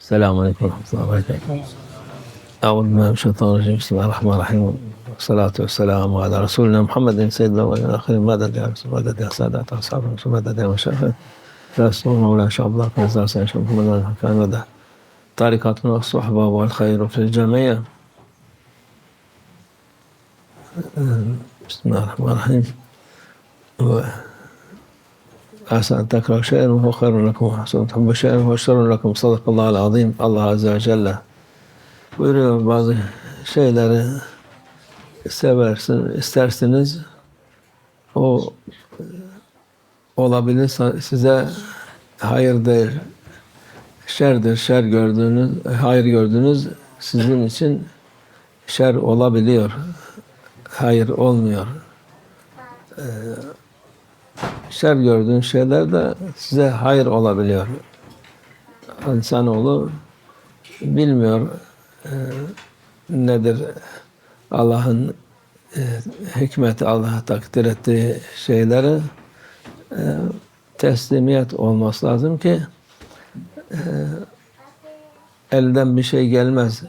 Selamünaleyküm ve rahmetullahi ve berekatuhu. Euzubillahimineşşeytanirracim. Bismillahirrahmanirrahim. Salatu vesselamu ala Resulina Muhammedin seyyidina ve ahirin medet ya Resul medet ya Sadat ashabı Resul medet ya meşakkati. Resulullah ve şablah fezar sen şabhumen hakan ve de tarikatun ve sohba ve hayru fil cemiye. Bismillahirrahmanirrahim. Ve Hasan tekrar şey'en ve hayrun lekum ve hasan tuhubbe şey'en ve şerrun lekum. Sadakallahu azim. Allah Azze ve Celle buyuruyor, bazı şeyleri istersiniz, o olabilir, size hayırdır, şerdir, hayır gördüğünüz sizin için şer olabiliyor, hayır olmuyor. Şer gördüğün şeyler de size hayır olabiliyor. İnsanoğlu bilmiyor nedir Allah'ın hikmeti, Allah'a takdir ettiği şeyleri teslimiyet olması lazım ki elden bir şey gelmez.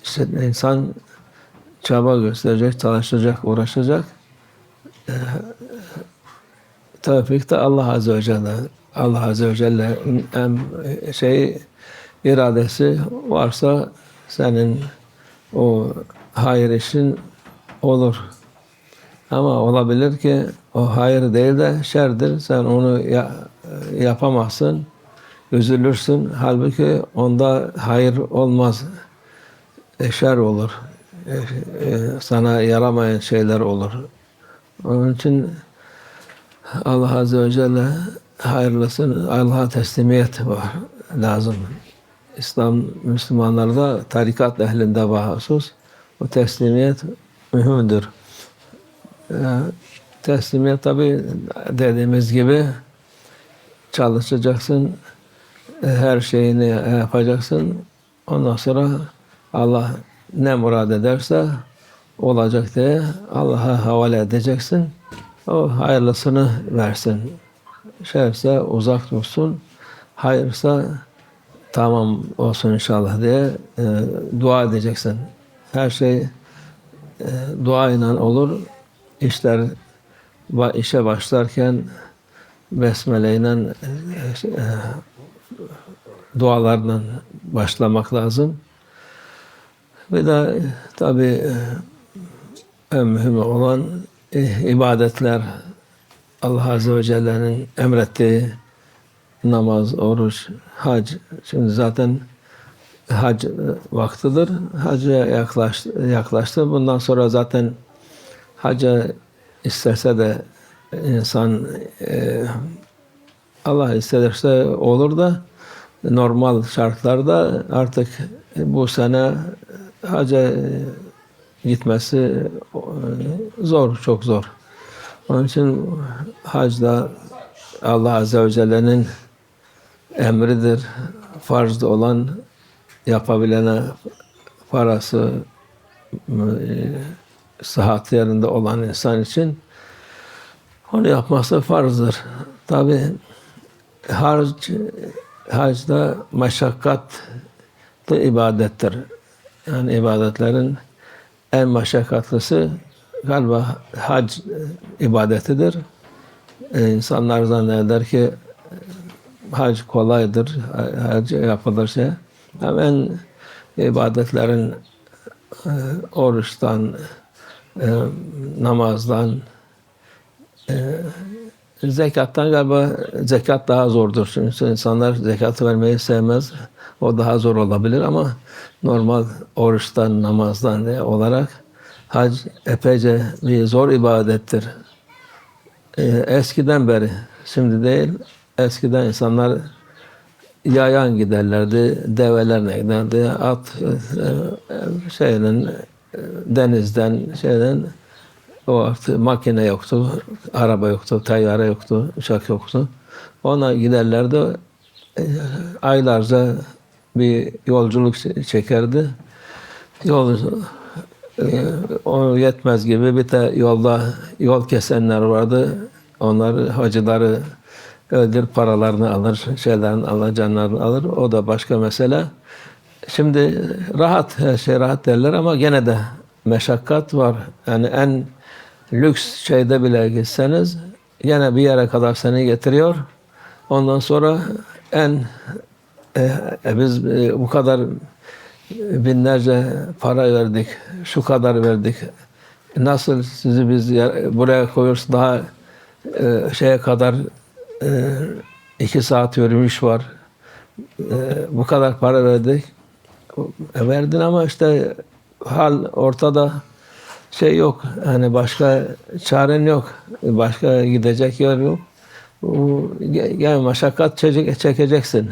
İşte insan çaba gösterecek, çalışacak, uğraşacak. Tevfik de Allah Azze ve Celle. Allah Azze ve Celle'nin iradesi varsa senin o hayır işin olur. Ama olabilir ki o hayır değil de şerdir. Sen onu yapamazsın. Üzülürsün. Halbuki onda hayır olmaz. Şer olur. Sana yaramayan şeyler olur. Onun için Allah Azze ve Celle hayırlısın. Allah'a teslimiyet var. Lazım. İslam Müslümanlarda, tarikat ehlinde bahusus o teslimiyet mühimdir. Teslimiyet tabi dediğimiz gibi çalışacaksın, her şeyini yapacaksın. Ondan sonra Allah ne murad ederse olacak diye Allah'a havale edeceksin. O hayırlısını versin. Şerse uzak dursun, hayırsa tamam olsun inşallah diye dua edeceksin. Her şey dua ile olur. İşe başlarken besmele ile dualarla başlamak lazım. Bir de tabi en mühim olan ibadetler, Allah Azze ve Celle'nin emrettiği namaz, oruç, hac. Şimdi zaten hac vaktidir. Hacca yaklaştı. Bundan sonra zaten hacca istese de insan Allah isterse olur da normal şartlarda artık bu sene hacca gitmesi zor, çok zor. Onun için hacda Allah Azze ve Celle'nin emridir. Farz olan, yapabilene parası, sıhhat yerinde olan insan için onu yapması farzdır. Tabi hacda meşakkatli ibadettir. Yani ibadetlerin en meşakkatlısı galiba hac ibadetidir. İnsanlar zanneder ki hac kolaydır, hac yapılır şey. Hemen ibadetlerin oruçtan, namazdan, zekattan galiba zekat daha zordur. Çünkü insanlar zekat vermeyi sevmez. O daha zor olabilir ama normal oruçtan, namazdan olarak hac epeyce bir zor ibadettir. Eskiden beri, şimdi değil, eskiden insanlar yayan giderlerdi, develerle giderdi, denizden, o artık makine yoktu, araba yoktu, tayyare yoktu, uçak yoktu. Ona giderlerdi, aylarca bir yolculuk çekerdi. O yetmez gibi bir de yolda yol kesenler vardı. Onlar hacıları öldür, paralarını alır, şeylerini alır, canlarını alır. O da başka mesele. Şimdi rahat, her şey rahat derler ama gene de meşakkat var. Yani en lüks şeyde bile gitseniz gene bir yere kadar seni getiriyor. Ondan sonra en biz bu kadar binlerce para verdik, şu kadar verdik. Nasıl sizi biz buraya koyuyoruz daha şeye kadar 2 saat yürüyüş var. Bu kadar para verdik. Verdin ama işte hal ortada, şey yok. Hani başka çaren yok. Başka gidecek yer yok. Yani meşakkat çekeceksin.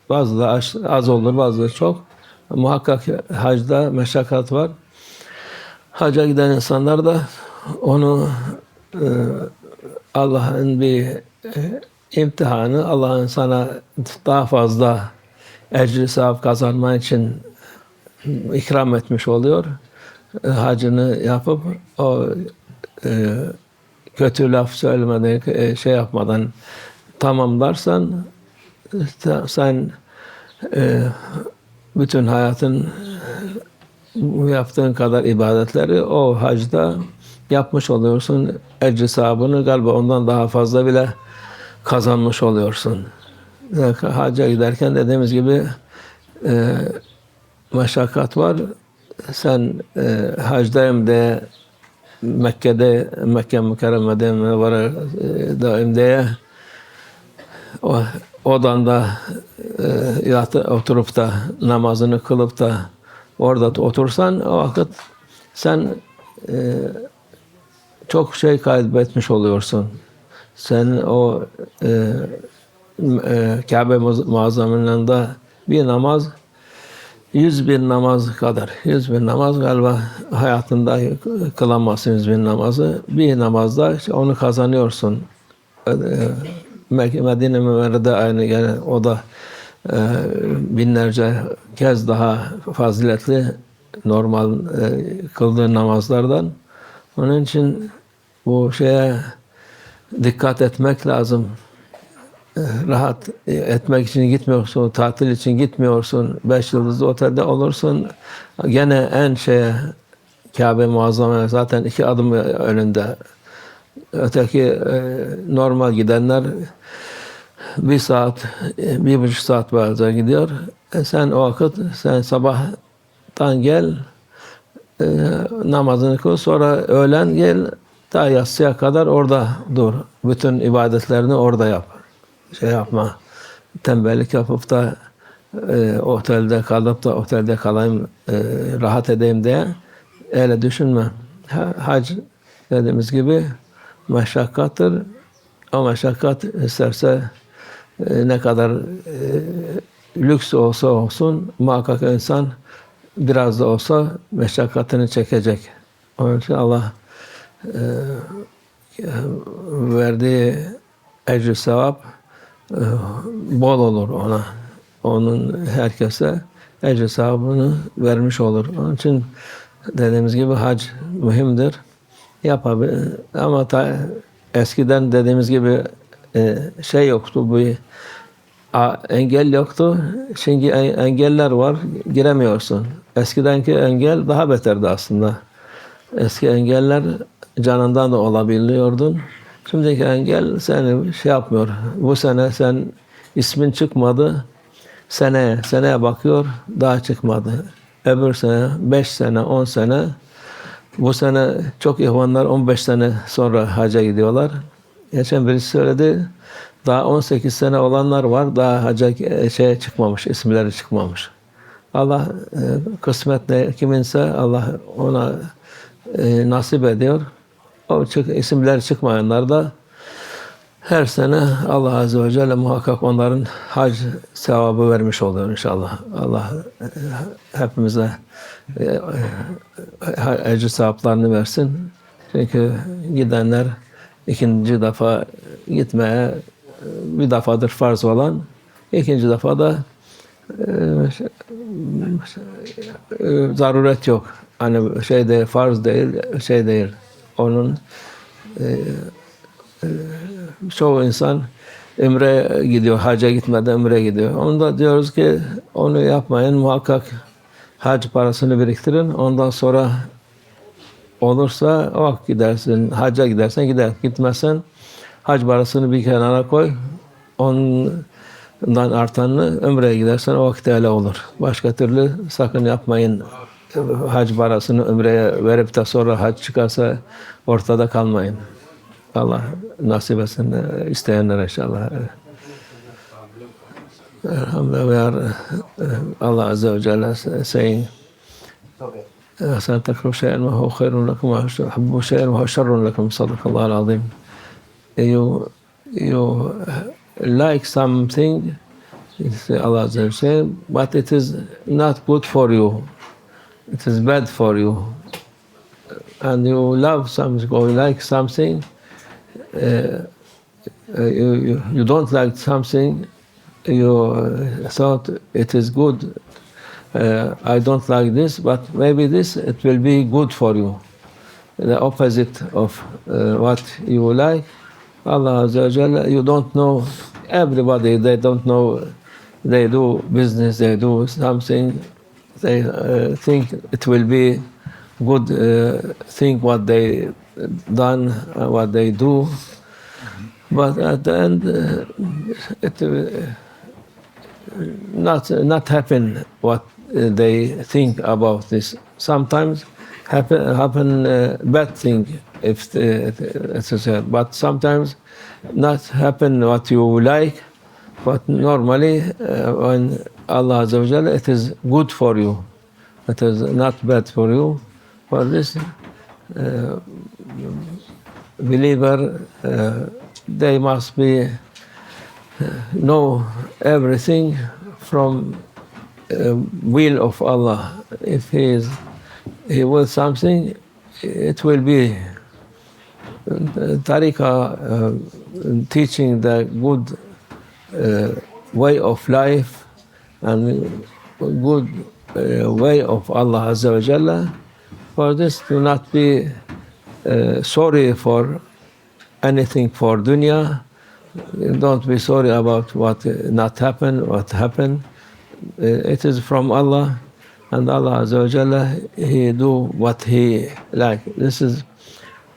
Bazı da az olur, bazı da çok. Muhakkak hacda meşakkat var. Hacca giden insanlar da onu Allah'ın bir imtihanı, Allah'ın sana daha fazla ecri sevap kazanman için ikram etmiş oluyor. Hacını yapıp o kötü laf söylemeden, şey yapmadan tamamlarsan sen bütün hayatın yaptığın kadar ibadetleri o hacda yapmış oluyorsun. Ecri sahabını galiba ondan daha fazla bile kazanmış oluyorsun. Hacca giderken dediğimiz gibi meşakkat var. Sen hacdayım diye Mekke'de, Mekke mükerremede daim diye o odanda oturup da namazını kılıp da orada otursan o vakit sen çok şey kaybetmiş oluyorsun. Sen o Kabe muazzamında bir namaz 100.000 namaz kadar. 100.000 namaz galiba hayatında kılamazsın 100.000 namazı. Bir namazda onu kazanıyorsun. Medine Münevvere'de aynı yani o da binlerce kez daha faziletli normal kıldığın namazlardan. Onun için bu şeye dikkat etmek lazım. Rahat etmek için gitmiyorsun, tatil için gitmiyorsun, 5 yıldızlı otelde olursun. Gene en şeye Kabe muazzama zaten 2 adım önünde. Öteki normal gidenler 1 saat, 1,5 saat bazen gidiyor. Sen o vakit sen sabahtan gel, namazını kıl, sonra öğlen gel, daha yatsıya kadar orada dur. Bütün ibadetlerini orada yap. Şey yapma, tembellik yapıp da otelde kalıp da otelde kalayım, rahat edeyim diye öyle düşünme. Hac dediğimiz gibi meşakkattır. O meşakkat isterse ne kadar lüks olsa olsun muhakkak insan biraz da olsa meşakkatini çekecek. Onun için Allah verdiği ecr sevap bol olur ona. Onun herkese ecr sevabını vermiş olur. Onun için dediğimiz gibi hac mühimdir. Yapabilir. Ama eskiden dediğimiz gibi şey yoktu, bu engel yoktu. Şimdi engeller var, giremiyorsun. Eskidenki engel daha beterdi aslında. Eski engeller canından da olabiliyordun. Şimdiki engel seni şey yapmıyor. Bu sene sen ismin çıkmadı. Seneye bakıyor, daha çıkmadı. Öbür sene, 5 sene, 10 sene. Bu sene çok ihvanlar 15 sene sonra hacca gidiyorlar. Geçen birisi söyledi, daha 18 sene olanlar var, daha hacca çıkmamış, isimleri çıkmamış. Allah kısmet ne kiminse Allah ona nasip ediyor. O isimler çıkmayanlar da her sene Allah Azze ve Celle muhakkak onların hac sevabı vermiş oluyor inşallah. Allah hepimize ecr sevaplarını versin. Çünkü gidenler ikinci defa gitmeye bir defadır farz olan, ikinci defa da zaruret yok. Hani şey değil, farz değil, şey değil. Onun çoğu insan Ömre gidiyor, hacca gitmeden ömre gidiyor. Onda diyoruz ki onu yapmayın, muhakkak hac parasını biriktirin. Ondan sonra olursa o vakit gidersin, hacca gidersen gider. Gitmezsen hac parasını bir kenara koy. Ondan artanını ömreye gidersen o vakit öyle olur. Başka türlü sakın yapmayın. Hac parasını ömreye verip de sonra hac çıkarsa ortada kalmayın. Allah nasip etsin isteyenler inşallah. Elhamdülillah. Allah Azze ve Celle saying, أحسن تكرهوا شيئا وهو خير لكم وأحبوا شيئا وهو شر لكم صدق الله العظيم. You like something, Allah Azza wa Jalla, but it is not good for you. It is bad for you. And you love something or you like something, you don't like something, you thought it is good. I don't like this, but maybe this, it will be good for you. The opposite of what you like. Allah Azza wa Jalla, you don't know everybody, they don't know, they do business, they do something, they think it will be good thing what they done, what they do, but at the end it will not happen what they think about this. Sometimes happen bad thing if it's said, but sometimes not happen what you like. But normally when Allah Azza wa Jalla, it is good for you. It is not bad for you. For this believer, they must be know everything from will of Allah. If he will something, it will be tariqah, teaching the good way of life and good way of Allah Azza wa Jalla. For this, do not be sorry for anything for dunya. Don't be sorry about what not happened, what happened. It is from Allah, and Allah Azza wa Jalla, He do what He like. This is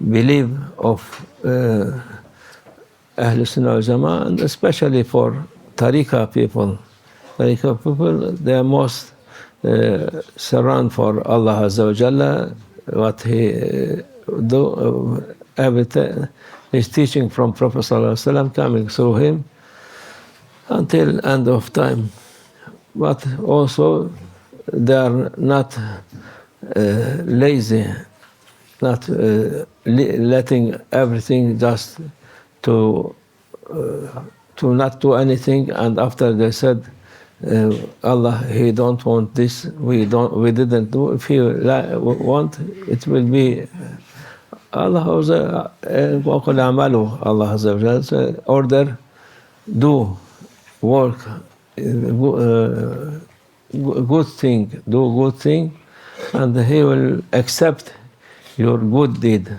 belief of Ahl Sunnah wal Jama'ah, and especially for tariqah people. Tariqah people, they are most surround for Allah Azza wa Jalla, what He do, everything. His teaching from Prophet Sallallahu Alaihi Wasallam coming through him until end of time. But also they are not lazy, not letting everything just to not do anything. And after they said, Allah, He don't want this, we didn't do. If He want, it will be. Allah Azza wa Jalla order, do work, good thing, do good thing, and He will accept your good deed.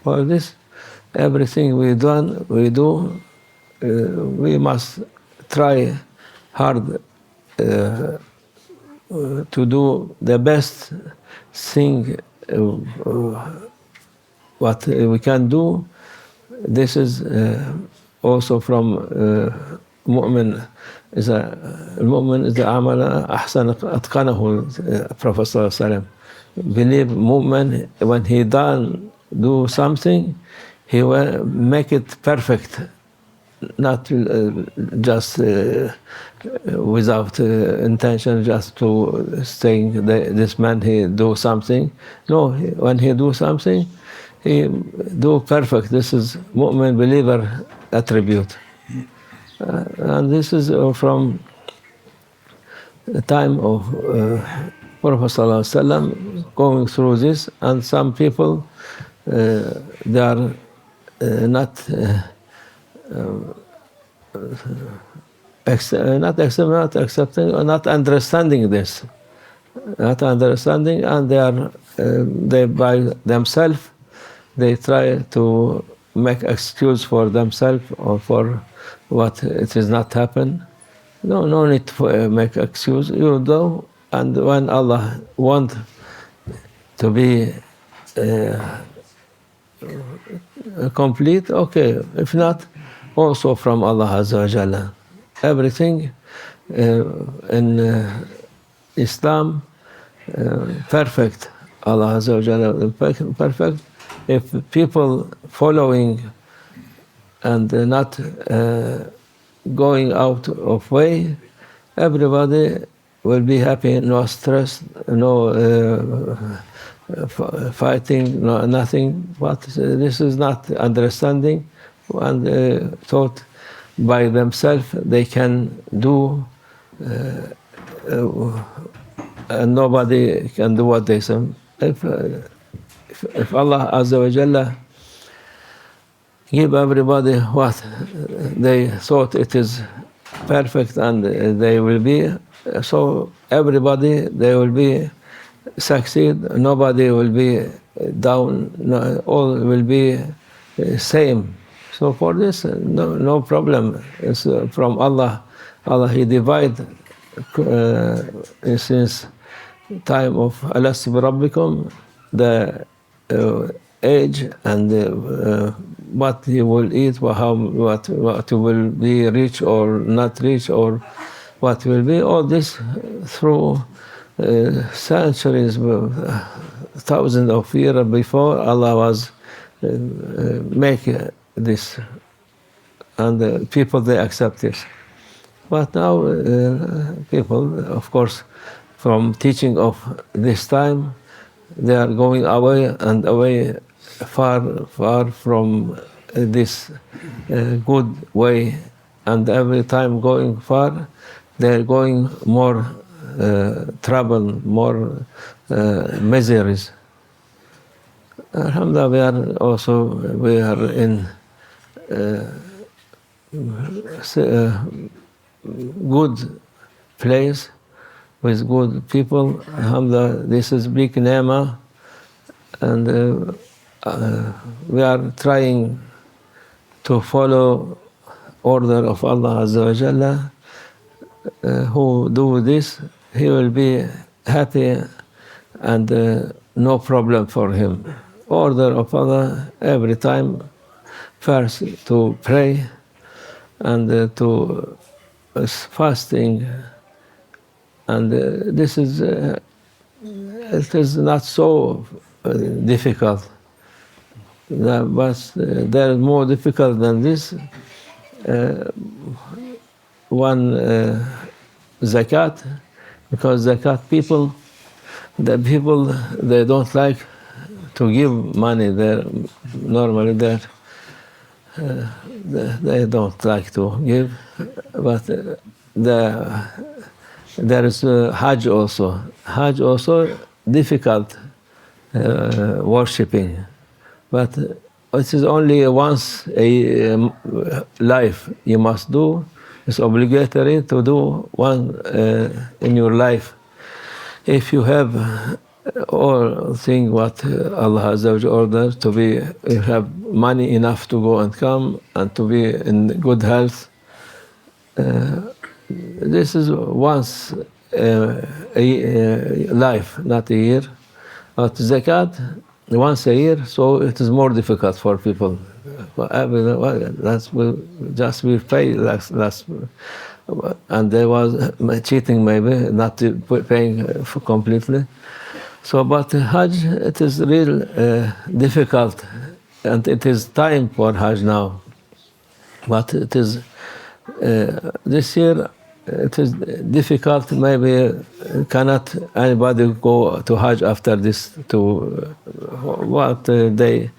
For this, everything we do, we must try hard to do the best thing what we can do. This is also from mu'min. المؤمن إذا عمل أحسن أتقنه. Prophet Sallallahu Alaihi Wasallam believe mu'min, when he do something, he will make it perfect, not just without intention, just to saying this man he do something. No, when he do something, he do perfect. This is mu'min believer attribute. And this is from the time of Prophet Sallallahu Alaihi Wasallam going through this, and some people they are not accepting or not understanding this, and they by themselves they try to make excuse for themselves or for what it is not happen. No need to make excuse. You do, and when Allah want to be complete, okay. If not, also from Allah Azza wa Jalla. Everything in Islam perfect. Allah Azza wa Jalla perfect. If people following and not going out of way, everybody will be happy, no stress, no fighting, no nothing. But this is not understanding and thought by themselves they can do, and nobody can do what they say. If Allah Azza wa Jalla give everybody what they thought it is perfect and they will be, so everybody they will be succeed, nobody will be down, all will be same. So for this, no problem. It's from Allah. Allah, He divide since time of Alastu bi Rabbikum, the age and what he will eat, what will be rich or not rich, or what will be. All this through centuries, thousands of years before Allah was make this, and people they accept this. But now people, of course, from teaching of this time, they are going away and away, far from this good way, and every time going far, they are going more trouble, more miseries. Alhamdulillah, we are in good place with good people. Alhamdulillah, this is big ni'mah, and we are trying to follow order of Allah Azza wa Jalla. Who do this, he will be happy and no problem for him. Order of Allah every time, first to pray and to fasting, and this is it is not so difficult, but there is more difficult than this. One zakat, because zakat the people they don't like to give money. Normally they don't like to give, but there is Hajj also. Hajj also difficult worshipping, but it is only once a life you must do. It's obligatory to do one in your life. If you have all things what Allah Azza wa Jalla ordered to be, you have money enough to go and come and to be in good health. This is once a life, not a year. But zakat, once a year, so it is more difficult for people. That will just be paid last, and there was cheating maybe, not paying completely. So, but Hajj, it is real difficult, and it is time for Hajj now. But it is this year. It is difficult. Maybe cannot anybody go to Hajj after this. To what they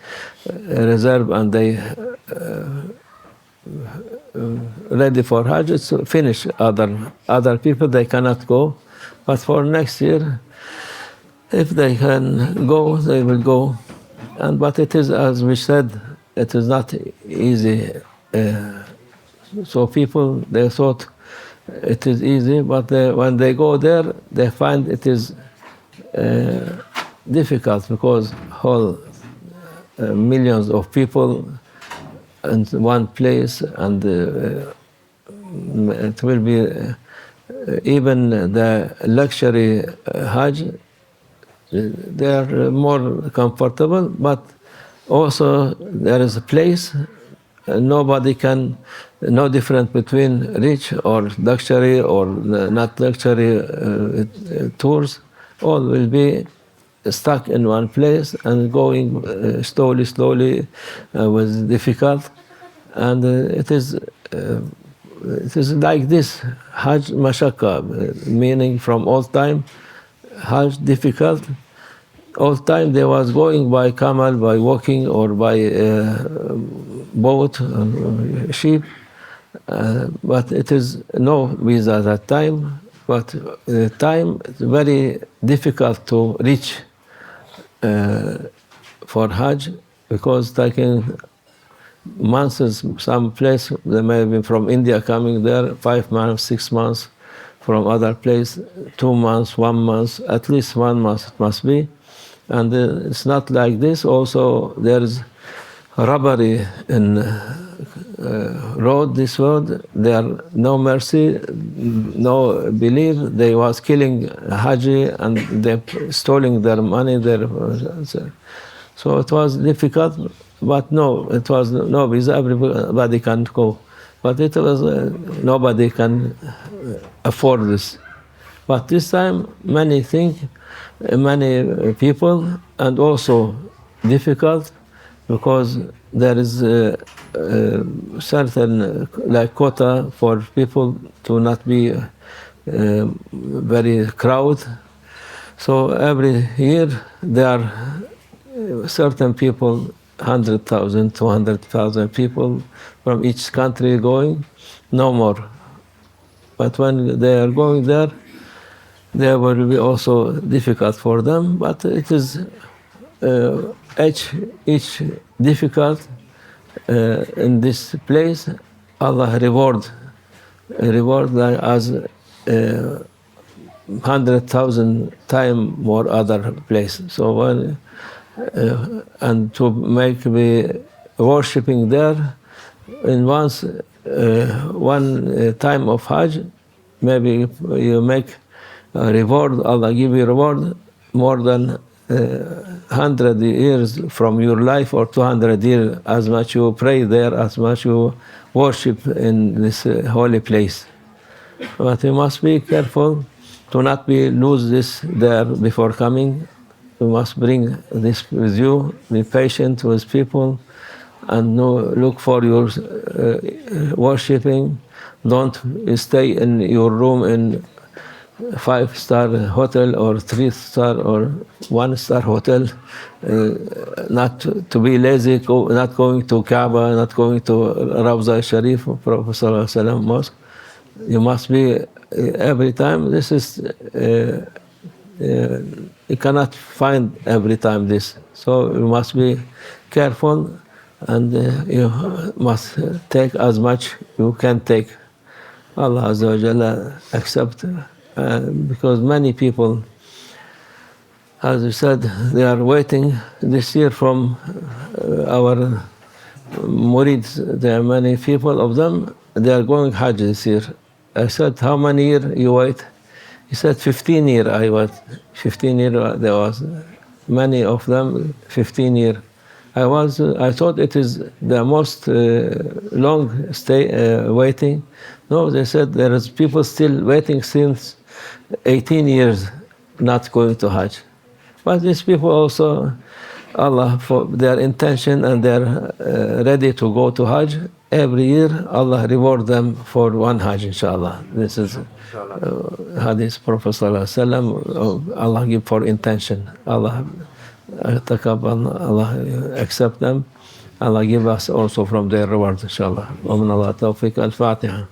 reserve and they ready for Hajj. It's finished. Other people they cannot go, but for next year, if they can go, they will go. And but it is, as we said, it is not easy. So people they thought it is easy, but when they go there, they find it is difficult, because whole millions of people in one place, and it will be even the luxury Hajj. They are more comfortable, but also there is a place. Nobody can, no difference between rich or luxury or not luxury tours. All will be stuck in one place and going slowly was difficult. And it is like this, Hajj Mashakka, meaning from old time, Hajj difficult. All time they was going by camel, by walking, or by boat, sheep. But it is no visa at that time. But time is very difficult to reach for Hajj, because taking months, some place, they may have been from India coming there, 5 months, 6 months, from other place, 2 months, 1 month, at least 1 month it must be. And it's not like this. Also, there is robbery in road. This road, there no mercy, no belief. They was killing Haji and they stealing their money. So it was difficult. But no, it was no visa. Everybody can go. But it was nobody can afford this. But this time, many people, and also difficult, because there is a certain like quota for people to not be very crowded. So every year there are certain people, 100,000, 200,000 people from each country going, no more. But when they are going there, there will be also difficult for them, but it is each difficult in this place. Allah reward as 100,000 times more other place. So when and to make me worshipping there in once one time of Hajj, maybe you make reward, Allah give you reward more than 100 years from your life, or 200 years, as much you pray there, as much you worship in this holy place. But you must be careful to not lose this there before coming. You must bring this with you, be patient with people, and look for your worshipping. Don't stay in your room in 5-star hotel or 3-star or 1-star hotel, not to be lazy, not going to Kaaba, not going to Rawza Sharif, Prophet Sallallahu Alaihi Wasallam mosque. You must be every time. This is you cannot find every time this. So you must be careful, and you must take as much you can take. Allah Azza wa Jalla accept. Because many people, as you said, they are waiting this year from our murids. There are many people of them, they are going Hajj this year. I said, how many years you wait? He said, 15 years I wait. 15 years there was. Many of them, 15 years. I thought it is the most long stay waiting. No, they said there is people still waiting since 18 years not going to Hajj. But these people also, Allah, for their intention, and they're ready to go to Hajj. Every year, Allah reward them for one Hajj, inshallah. This is Hadith Prophet Sallallahu Alaihi Wasallam. Allah give for intention. Allah accept them. Allah give us also from their reward, inshallah. Wa min Allah tawfiq al-Fatiha.